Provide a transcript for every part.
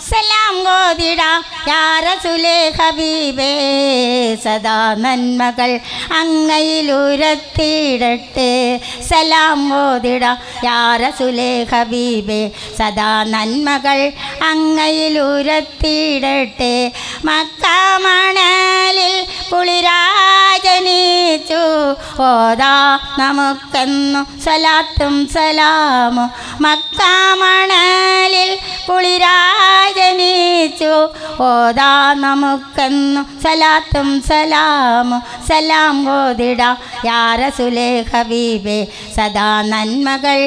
സലാം ഓതിടാം യാ റസൂലേ ഹബീബേ, സദാ നന്മകൾ അങ്ങയിലുരത്തിയിടട്ടെ. സലാം ഓതിടാം യാ റസൂലേ ഹബീബേ, സദാ നന്മകൾ അങ്ങയിലുരത്തിയിടട്ടെ. മക്കാമണലിൽ കുളിരാജനിച്ചു ഓതാ നമുക്കെന്നു സലാത്തും സലാമും. മക്കാമണലിൽ കുളിരാജനിച്ചു ഓതാ നമുക്കെന്നു സലാത്തും സലാമും. സലാം ഓതിടാം യാ റസൂലേ ഹബീബേ, സദാ നന്മകൾ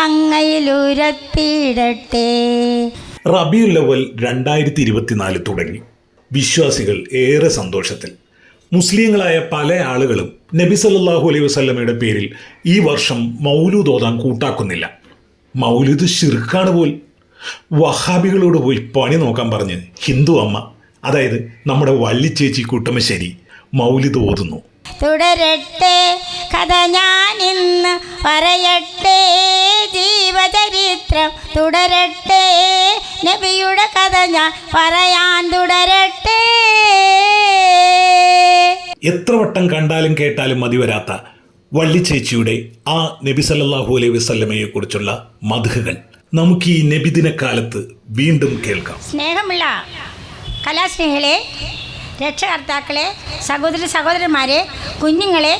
അങ്ങയിലുരത്തിയിടട്ടെ. റബീഉൽ അവ്വൽ 2024 തുടങ്ങി. വിശ്വാസികൾ ഏറെ സന്തോഷത്തിൽ. മുസ്ലിങ്ങളായ പല ആളുകളും നബി സല്ലല്ലാഹു അലൈഹി വസല്ലമയുടെ പേരിൽ ഈ വർഷം മൗലൂദ് ഓതാൻ കൂട്ടാക്കുന്നില്ല. മൗലൂദ് ശിർക്കാണ് പോൽ. വഹാബികളോട് പോയി പണി നോക്കാൻ പറഞ്ഞ് ഹിന്ദു അമ്മ, അതായത് നമ്മുടെ വള്ളിച്ചേച്ചി കുട്ടമശ്ശേരി മൗലിദ് ഓതുന്നു. തുടരട്ടെ കഥ ഞാനിന്ന് പറയട്ടെ, ജീവചരിത്രം തുടരട്ടെ, നബിയുടെ കഥ ഞാൻ പറയാൻ തുടരട്ടെ. എത്ര വട്ടം കണ്ടാലും കേട്ടാലും മതി വരാത്ത വള്ളിച്ചേച്ചിയുടെ ആ നബി സല്ലല്ലാഹു അലൈഹി വസല്ലമയെ കുറിച്ചുള്ള മദ്ഹുകൾ നമുക്ക് ഈ നബിദിനക്കാലത്ത് വീണ്ടും കേൾക്കാം. സ്നേഹമുള്ള കലാസ്നേഹികളെ, രക്ഷകർത്താക്കളെ, സഹോദരന്മാരെ, കുഞ്ഞുങ്ങളെ,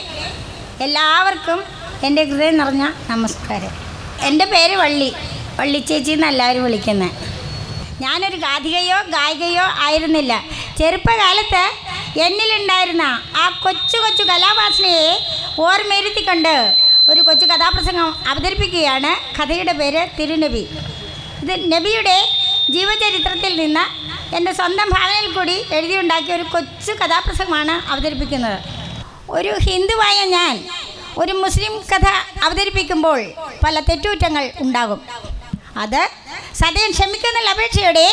എല്ലാവർക്കും എൻ്റെ ഹൃദയം നിറഞ്ഞ നമസ്കാരം. എൻ്റെ പേര് വള്ളിച്ചേച്ചി എന്ന് എല്ലാവരും വിളിക്കുന്നത്. ഞാനൊരു ഗായികയോ ആയിരുന്നില്ല. ചെറുപ്പകാലത്ത് എന്നിലുണ്ടായിരുന്ന ആ കൊച്ചു കലാവാസനയെ ഓർമ്മയിരുത്തിക്കൊണ്ട് ഒരു കൊച്ചു കഥാപ്രസംഗം അവതരിപ്പിക്കുകയാണ്. കഥയുടെ പേര് തിരുനബി. ഇത് നബിയുടെ ജീവചരിത്രത്തിൽ നിന്ന് എൻ്റെ സ്വന്തം ഭാവനയിൽ കൂടി എഴുതിയുണ്ടാക്കിയ ഒരു കൊച്ചു കഥാപ്രസംഗമാണ് അവതരിപ്പിക്കുന്നത്. ഒരു ഹിന്ദുവായ ഞാൻ ഒരു മുസ്ലിം കഥ അവതരിപ്പിക്കുമ്പോൾ പല തെറ്റുകുറ്റങ്ങൾ ഉണ്ടാകും. അത് സദയം ക്ഷമിക്കുന്നുള്ള അപേക്ഷയോടെ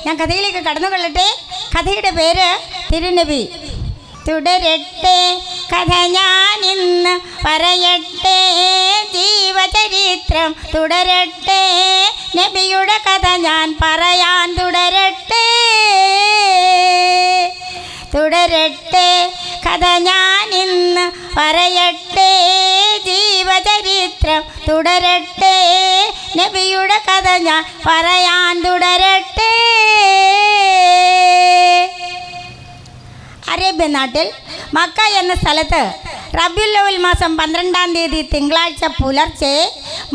ഞാൻ കഥയിലേക്ക് കടന്നുകൊള്ളട്ടെ. കഥയുടെ പേര് തിരുനബി. തുടരട്ടെ കഥ ഞാനിന്ന് പറയട്ടെ, ജീവചരിത്രം തുടരട്ടെ, നബിയുടെ കഥ ഞാൻ പറയാൻ തുടരട്ടെ. തുടരട്ടെ കഥ ഞാനിന്ന് പറയട്ടെ, ജീവചരിത്രം തുടരട്ടെ, നബിയുടെ കഥ ഞാൻ പറയാൻ തുടരട്ടെ. അറേബ്യൻ നാട്ടിൽ മക്ക എന്ന സ്ഥലത്ത് റബീഉൽ അവ്വൽ മാസം 12-ാം തീയതി തിങ്കളാഴ്ച പുലർച്ചെ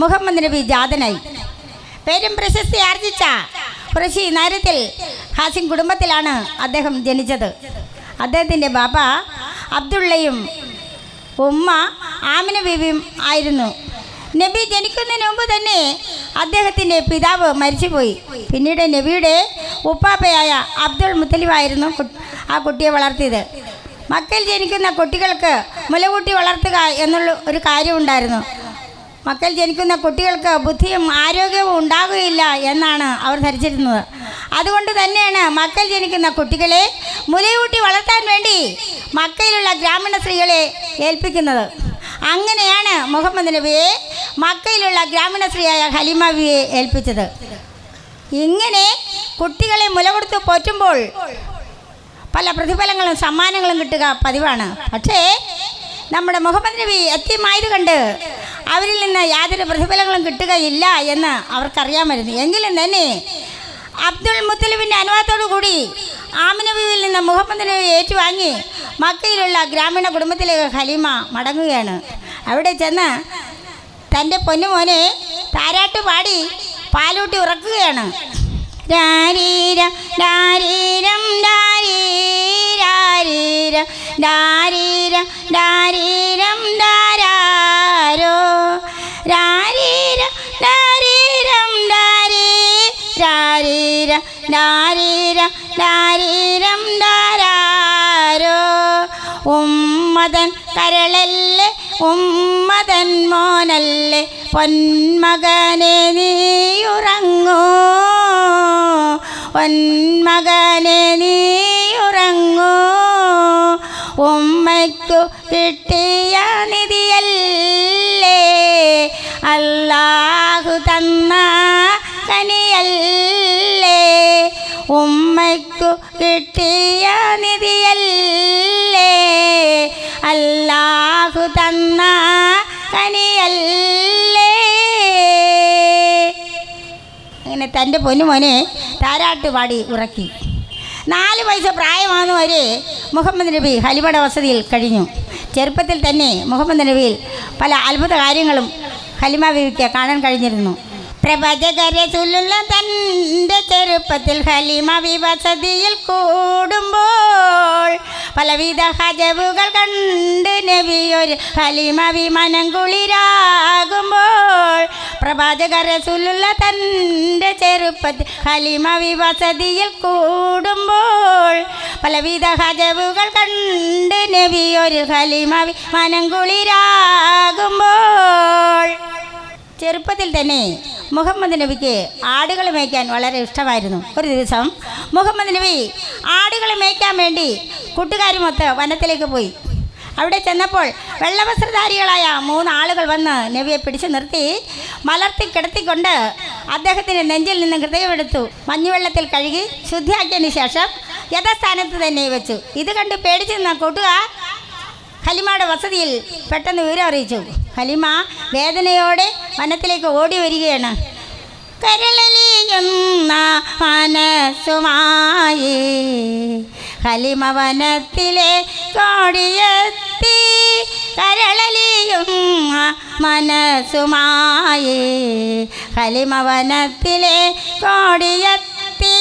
മുഹമ്മദ് നബി ജാതനായി. പേരും പ്രശസ്തി ആർജിച്ച ഖുറൈശി നഗരത്തിൽ ഹാസിം കുടുംബത്തിലാണ് അദ്ദേഹം ജനിച്ചത്. അദ്ദേഹത്തിൻ്റെ ബാബ അബ്ദുള്ളയും ഉമ്മ ആമിന ബീവിയും ആയിരുന്നു. നബി ജനിക്കുന്നതിന് മുമ്പ് തന്നെ അദ്ദേഹത്തിൻ്റെ പിതാവ് മരിച്ചുപോയി. പിന്നീട് നബിയുടെ ഉപ്പാപ്പയായ അബ്ദുൾ മുത്തലിബായിരുന്നു ആ കുട്ടിയെ വളർത്തിയത്. മക്കയിൽ ജനിക്കുന്ന കുട്ടികൾക്ക് മുലകൂട്ടി വളർത്തുക എന്നുള്ള ഒരു കാര്യമുണ്ടായിരുന്നു. മക്കയിൽ ജനിക്കുന്ന കുട്ടികൾക്ക് ബുദ്ധിയും ആരോഗ്യവും ഉണ്ടാകുകയില്ല എന്നാണ് അവർ ധരിച്ചിരുന്നത്. അതുകൊണ്ട് തന്നെയാണ് മക്കയിൽ ജനിക്കുന്ന കുട്ടികളെ മുലയൂട്ടി വളർത്താൻ വേണ്ടി മക്കയിലുള്ള ഗ്രാമീണ സ്ത്രീകളെ ഏൽപ്പിക്കുന്നത്. അങ്ങനെയാണ് മുഹമ്മദ് നബിയെ മക്കയിലുള്ള ഗ്രാമീണ സ്ത്രീയായ ഹലീമ ബീവിയെ ഏൽപ്പിച്ചത്. ഇങ്ങനെ കുട്ടികളെ മുല കൊടുത്ത് പോറ്റുമ്പോൾ പല പ്രതിഫലങ്ങളും സമ്മാനങ്ങളും കിട്ടുക പതിവാണ്. പക്ഷേ നമ്മുടെ മുഹമ്മദ് നബി യത്തീമായത് കണ്ട് അവരിൽ നിന്ന് യാതൊരു പ്രതിഫലങ്ങളും കിട്ടുകയില്ല എന്ന് അവർക്കറിയാമായിരുന്നു. എങ്കിലും തന്നെ അബ്ദുൾ മുത്തലിബിൻ്റെ അനുവാദത്തോടു കൂടി ആമിന ബീവിയിൽ നിന്ന് മുഹമ്മദ് നബി ഏറ്റുവാങ്ങി മക്കയിലുള്ള ഗ്രാമീണ കുടുംബത്തിലേക്ക് ഹലീമ മടങ്ങുകയാണ്. അവിടെ ചെന്ന് തൻ്റെ പൊന്നുമോനെ താരാട്ട് പാടി പാലൂട്ടി ഉറക്കുകയാണ്. രാരീരം രാരീരം രാരീരം രാരീരം രാരീരം രാരോ രാരീരം രാരീരം രാരീരം രാരീരം രാരീരം രാരോ. ഉമ്മതൻ കരളല്ലേ ഉമ്മതൻ മോനല്ലേ, പൊന്മകനെ നീയുറങ്ങൂ, പൊന്മകനെ നീയുറങ്ങൂ. ഉമ്മയ്ക്കു കിട്ടിയ നിധിയല്ലേ, അല്ലാഹു തന്ന കനിയല്ലേ, ഉമ്മയ്ക്കു കിട്ടിയ നിധിയല്ലേ, അല്ലാഹു തന്ന കനിയല്ലേ. അങ്ങനെ തൻ്റെ പൊന്നുമോനെ താരാട്ട് പാടി ഉറക്കി. 4 വയസ്സ് പ്രായമാകുന്നവരെ മുഹമ്മദ് നബി ഹലിമയുടെ വസതിയിൽ കഴിഞ്ഞു. ചെറുപ്പത്തിൽ തന്നെ മുഹമ്മദ് നബിയിൽ പല അത്ഭുത കാര്യങ്ങളും ഹലിമ ബീവിക്ക് കാണാൻ കഴിഞ്ഞിരുന്നു. പ്രവാചകരെ ചൊല്ലുള്ള തൻ്റെ ചെറുപ്പത്തിൽ ഹലിമ ബീവി വസതിയിൽ കൂടുമ്പോൾ പലവിധ ഹജബുകൾ കണ്ട് നബി ഒരു ഹലിമ ബീവി മനം കുളിരാകുമ്പോൾ പ്രവാചകരെ ചൊല്ലുള്ള തൻ്റെ ചെറുപ്പത്തിൽ ഹലിമ ബീവി വസതിയിൽ കൂടുമ്പോൾ പലവിധ ഹജബുകൾ കണ്ട് നബി ഒരു ഹലിമ ബീവി മനം കുളിരാകുമ്പോൾ. ചെറുപ്പത്തിൽ തന്നെ മുഹമ്മദ് നബിക്ക് ആടുകൾ മേയ്ക്കാൻ വളരെ ഇഷ്ടമായിരുന്നു. ഒരു ദിവസം മുഹമ്മദ് നബി ആടുകൾ മേയ്ക്കാൻ വേണ്ടി കൂട്ടുകാരുമൊത്ത് വനത്തിലേക്ക് പോയി. അവിടെ ചെന്നപ്പോൾ വെള്ളവസ്ത്രധാരികളായ 3 ആളുകൾ വന്ന് നബിയെ പിടിച്ചു നിർത്തി മലർത്തി കിടത്തിക്കൊണ്ട് അദ്ദേഹത്തിൻ്റെ നെഞ്ചിൽ നിന്ന് ഹൃദയമെടുത്തു മഞ്ഞുവെള്ളത്തിൽ കഴുകി ശുദ്ധിയാക്കിയതിന് ശേഷം യഥാസ്ഥാനത്ത് തന്നെ വെച്ചു. ഇത് കണ്ട് പേടിച്ചു നിന്ന കൂട്ടുകാർ ഹലിമയുടെ വസതിയിൽ പെട്ടെന്ന് വിവരം അറിയിച്ചു. ഹലിമ വേദനയോടെ വനത്തിലേക്ക് ഓടി വരികയാണ്. കരളലിയുന്ന മനസ്സുമായി ഹലിമ വനത്തിലെ കോടിയെത്തി, കരളലിയുന്ന മനസ്സുമായി ഹലിമ വനത്തിലെ കോടിയെത്തി.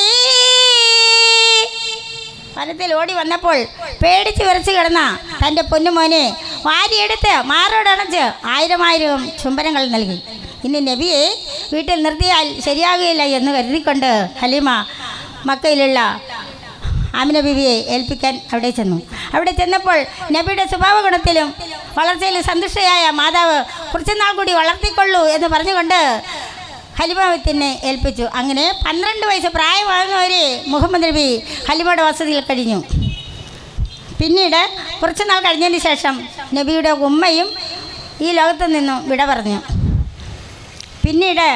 വനത്തിൽ ഓടി വന്നപ്പോൾ പേടിച്ച് വിറച്ച് കിടന്ന തൻ്റെ പൊന്നുമോനെ വാരിയെടുത്ത് മാറോടണച്ച് 1000 ചുംബനങ്ങൾ നൽകി. ഇനി നബിയെ വീട്ടിൽ നിർത്തിയാൽ ശരിയാകുകയില്ല എന്ന് കരുതിക്കൊണ്ട് ഹലിമ മക്കയിലുള്ള ആമിന ബീവിയെ ഏൽപ്പിക്കാൻ അവിടെ ചെന്നു. അവിടെ ചെന്നപ്പോൾ നബിയുടെ സ്വഭാവ ഗുണത്തിലും വളർച്ചയിലും സന്തുഷ്ടയായ മാതാവ് കുറച്ചുനാൾ കൂടി വളർത്തിക്കൊള്ളൂ എന്ന് പറഞ്ഞുകൊണ്ട് ഹലിമത്തിനെ ഏൽപ്പിച്ചു. അങ്ങനെ 12 വയസ്സ് പ്രായമാകുന്നവരെ മുഹമ്മദ് നബി ഹലിമയുടെ വസതിയിൽ കഴിഞ്ഞു. പിന്നീട് കുറച്ചുനാൾ കഴിഞ്ഞതിന് ശേഷം നബിയുടെ ഉമ്മയും ഈ ലോകത്തു നിന്നും വിട പറഞ്ഞു. പിന്നീട്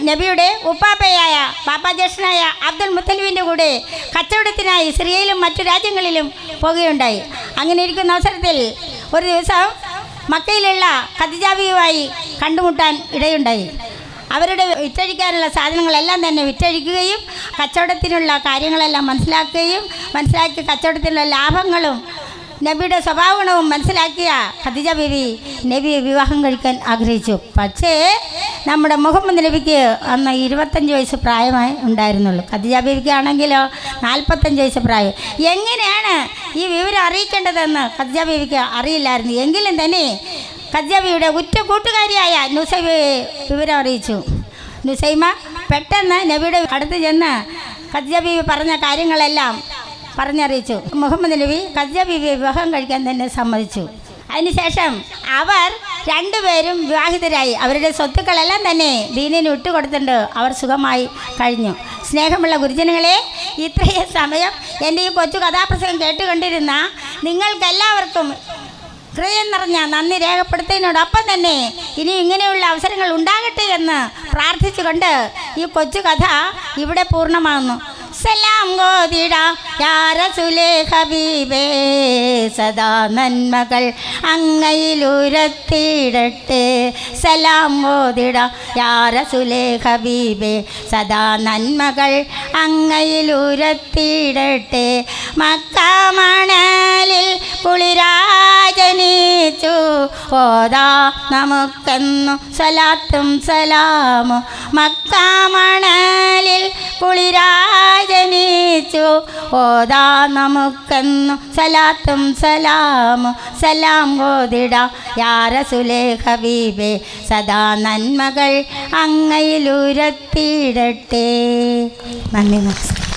നബിയുടെ ഉപ്പാപ്പയായ പാപ്പാജ്യേഷ്ഠനായ അബ്ദുൽ മുത്തലിബിൻ്റെ കൂടെ കച്ചവടത്തിനായി സിറിയയിലും മറ്റു രാജ്യങ്ങളിലും പോകുകയുണ്ടായി. അങ്ങനെ ഇരിക്കുന്ന അവസരത്തിൽ ഒരു ദിവസം മക്കയിലുള്ള ഖദീജ ബീവിയുമായി കണ്ടുമുട്ടാൻ ഇടയുണ്ടായി. അവരുടെ വിറ്റഴിക്കാനുള്ള സാധനങ്ങളെല്ലാം തന്നെ വിറ്റഴിക്കുകയും കച്ചവടത്തിനുള്ള കാര്യങ്ങളെല്ലാം മനസ്സിലാക്കി കച്ചവടത്തിനുള്ള ലാഭങ്ങളും നബിയുടെ സ്വഭാവഗുണവും മനസ്സിലാക്കിയ ഖദീജ ബീവി നബിയെ വിവാഹം കഴിക്കാൻ ആഗ്രഹിച്ചു. പക്ഷേ നമ്മുടെ മുഹമ്മദ് നബിക്ക് അന്ന് 25 വയസ്സ് പ്രായമായി ഉണ്ടായിരുന്നുള്ളൂ. ഖദീജ ബീവിക്ക് ആണെങ്കിലോ 45 വയസ്സ് പ്രായം. എങ്ങനെയാണ് ഈ വിവരം അറിയിക്കേണ്ടതെന്ന് ഖദീജ ബീവിക്ക് അറിയില്ലായിരുന്നു. എങ്കിലും തന്നെ ഖദീജ ബീവിയുടെ ഉറ്റ കൂട്ടുകാരിയായ നുസൈമയെ വിവരം അറിയിച്ചു. നുസൈമ പെട്ടെന്ന് നബിയുടെ അടുത്ത് ചെന്ന് ഖദീജ ബീവി പറഞ്ഞ കാര്യങ്ങളെല്ലാം പറഞ്ഞറിയിച്ചു. മുഹമ്മദ് നബി ഖദീജ ബീവിയെ വിവാഹം കഴിക്കാൻ തന്നെ സമ്മതിച്ചു. അതിനുശേഷം അവർ 2 പേരും വിവാഹിതരായി. അവരുടെ സ്വത്തുക്കളെല്ലാം തന്നെ ദീനിന് വിട്ടുകൊടുത്തിട്ടുണ്ട്. അവർ സുഖമായി കഴിഞ്ഞു. സ്നേഹമുള്ള ഗുരുജനങ്ങളെ, ഇത്രയും സമയം എൻ്റെ ഈ കൊച്ചു കഥാപ്രസംഗം കേട്ടുകൊണ്ടിരുന്ന നിങ്ങൾക്കെല്ലാവർക്കും ഹൃദയം നിറഞ്ഞ നന്ദി രേഖപ്പെടുത്തുന്നതിനോടൊപ്പം തന്നെ ഇനി ഇങ്ങനെയുള്ള അവസരങ്ങൾ ഉണ്ടാകട്ടെ എന്ന് പ്രാർത്ഥിച്ചുകൊണ്ട് ഈ കൊച്ചു കഥ ഇവിടെ പൂർണ്ണമാകുന്നു. സലാം ഗോദിട യാ റസൂലേ ഹബീബേ, സദാ നന്മകൾ അങ്ങയിലുരത്തിയിടട്ടെ. സലാം ഗോദിട യാ റസൂലേ ഹബീബേ, സദാ നന്മകൾ അങ്ങയിലുരത്തിയിടട്ടെ. മക്ക മണലിൽ കുളിരാജനിച്ചു ഓതാ നമുക്കെന്നു സലാത്തും സലാമോ. മക്ക മണലിൽ കുളിരാജനിച്ചു ഓതാ നമുക്കെന്നു സലാത്തും സലാമോ. സലാം ഗോദിട യാ റസൂലേ ഹബീബേ, സദാ നന്മകൾ അങ്ങയിലുരത്തിയിടട്ടെ. നന്ദി, നമസ്കാരം.